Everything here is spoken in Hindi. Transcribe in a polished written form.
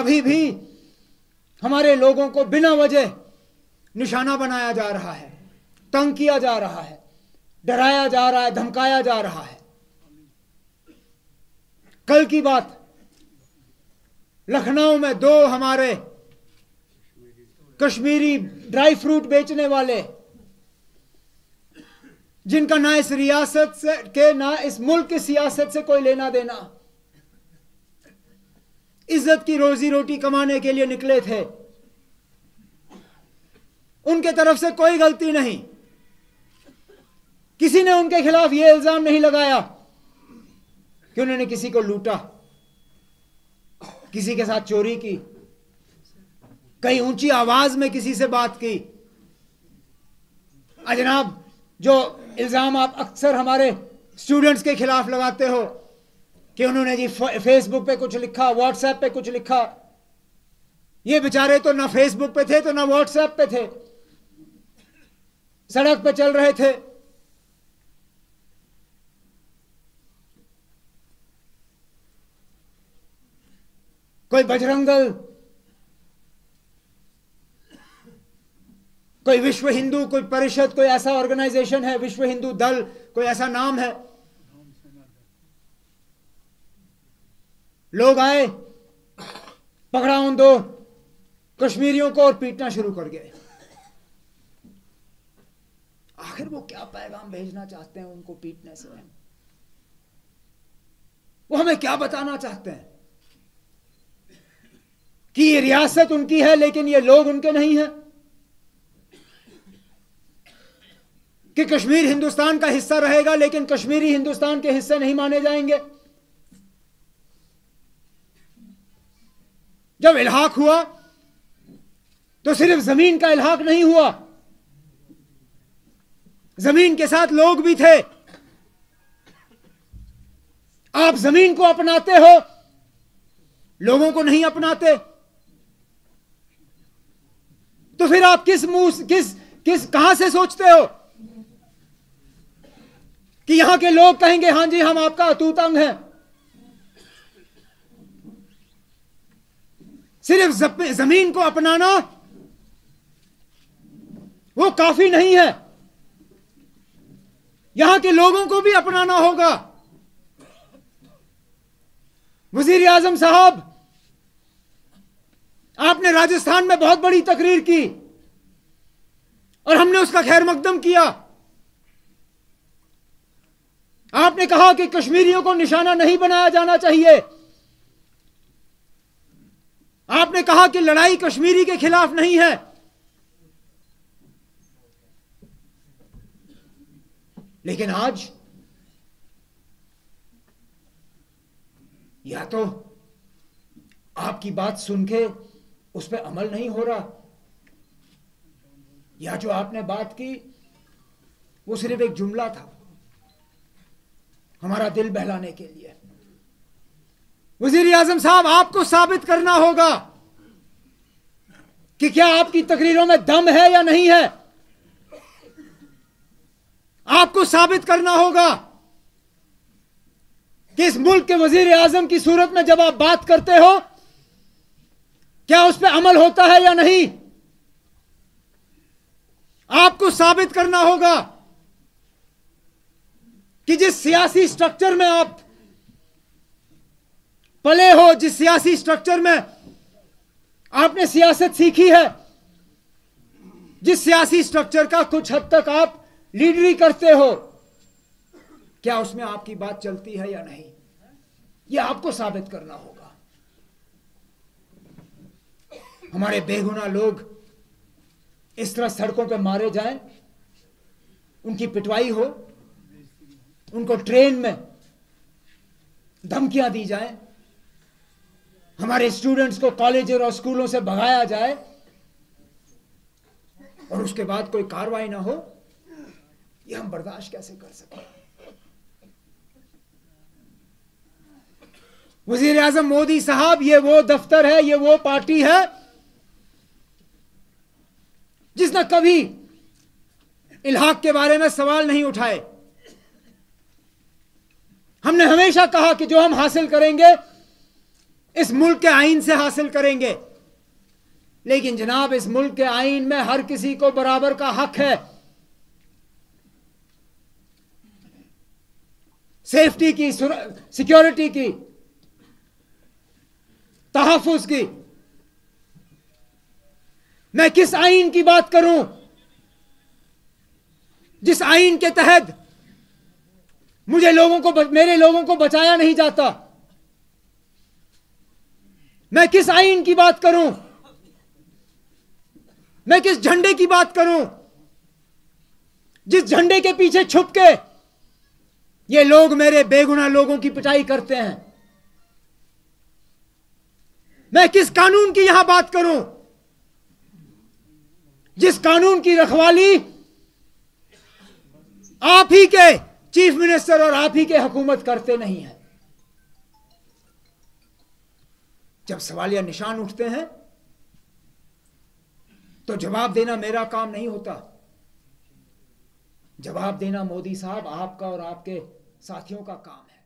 अभी भी हमारे लोगों को बिना वजह निशाना बनाया जा रहा है, तंग किया जा रहा है, डराया जा रहा है, धमकाया जा रहा है। कल की बात, लखनऊ में 2 हमारे कश्मीरी ड्राई फ्रूट बेचने वाले, जिनका ना इस रियासत से के ना इस मुल्क की सियासत से कोई लेना देना, इज्जत की रोजी रोटी कमाने के लिए निकले थे, उनके तरफ से कोई गलती नहीं। किसी ने उनके खिलाफ यह इल्जाम नहीं लगाया कि उन्होंने किसी को लूटा, किसी के साथ चोरी की, कहीं ऊंची आवाज में किसी से बात की। जनाब, जो इल्जाम आप अक्सर हमारे स्टूडेंट्स के खिलाफ लगाते हो कि उन्होंने जी फेसबुक पे कुछ लिखा, व्हाट्सएप पे कुछ लिखा, ये बेचारे तो ना फेसबुक पे थे तो ना व्हाट्सएप पे थे, सड़क पे चल रहे थे। कोई बजरंग दल, कोई विश्व हिंदू, कोई परिषद, कोई ऐसा ऑर्गेनाइजेशन है, विश्व हिंदू दल कोई ऐसा नाम है। लोग आए, पकड़ा उन 2 कश्मीरियों को और पीटना शुरू कर गए। आखिर वो क्या पैगाम भेजना चाहते हैं उनको पीटने से? वो हमें क्या बताना चाहते हैं कि ये रियासत उनकी है लेकिन ये लोग उनके नहीं हैं, कि कश्मीर हिंदुस्तान का हिस्सा रहेगा लेकिन कश्मीरी हिंदुस्तान के हिस्से नहीं माने जाएंगे। जब इल्हाक हुआ तो सिर्फ जमीन का इल्हाक नहीं हुआ, जमीन के साथ लोग भी थे। आप जमीन को अपनाते हो, लोगों को नहीं अपनाते, तो फिर आप किस मुंह किस कहां से सोचते हो कि यहां के लोग कहेंगे हां जी हम आपका अतूत अंग हैं? सिर्फ जमीन को अपनाना वो काफी नहीं है, यहां के लोगों को भी अपनाना होगा। वजीर आजम साहब, आपने राजस्थान में बहुत बड़ी तकरीर की और हमने उसका खैर मकदम किया। आपने कहा कि कश्मीरियों को निशाना नहीं बनाया जाना चाहिए। आपने कहा कि लड़ाई कश्मीरी के खिलाफ नहीं है। लेकिन आज या तो आपकी बात सुन के उस पर अमल नहीं हो रहा, या जो आपने बात की वो सिर्फ एक जुमला था हमारा दिल बहलाने के लिए। वजीर आजम साहब, आपको साबित करना होगा कि क्या आपकी तकरीरों में दम है या नहीं है। आपको साबित करना होगा कि इस मुल्क के वजीर आजम की सूरत में जब आप बात करते हो क्या उस पर अमल होता है या नहीं। आपको साबित करना होगा कि जिस सियासी स्ट्रक्चर में आप पले हो, जिस सियासी स्ट्रक्चर में आपने सियासत सीखी है, जिस सियासी स्ट्रक्चर का कुछ हद तक आप लीडरी करते हो, क्या उसमें आपकी बात चलती है या नहीं, यह आपको साबित करना होगा। हमारे बेगुनाह लोग इस तरह सड़कों पे मारे जाएं, उनकी पिटवाई हो, उनको ट्रेन में धमकियां दी जाएं, हमारे स्टूडेंट्स को कॉलेज और स्कूलों से भगाया जाए और उसके बाद कोई कार्रवाई ना हो, यह हम बर्दाश्त कैसे कर सकें। वजीर आजम मोदी साहब, ये वो दफ्तर है, ये वो पार्टी है जिसने कभी इल्हाक के बारे में सवाल नहीं उठाए। हमने हमेशा कहा कि जो हम हासिल करेंगे इस मुल्क के आईन से हासिल करेंगे। लेकिन जनाब, इस मुल्क के आईन में हर किसी को बराबर का हक है, सेफ्टी की, सिक्योरिटी की, तहफ्फुज की। मैं किस आईन की बात करूं जिस आईन के तहत मेरे लोगों को बचाया नहीं जाता? मैं किस आईन की बात करूं? मैं किस झंडे की बात करूं जिस झंडे के पीछे छुप के ये लोग मेरे बेगुनाह लोगों की पिटाई करते हैं? मैं किस कानून की यहां बात करूं जिस कानून की रखवाली आप ही के चीफ मिनिस्टर और आप ही के हुकूमत करते नहीं है? जब सवालिया निशान उठते हैं तो जवाब देना मेरा काम नहीं होता। जवाब देना मोदी साहब आपका और आपके साथियों का काम है।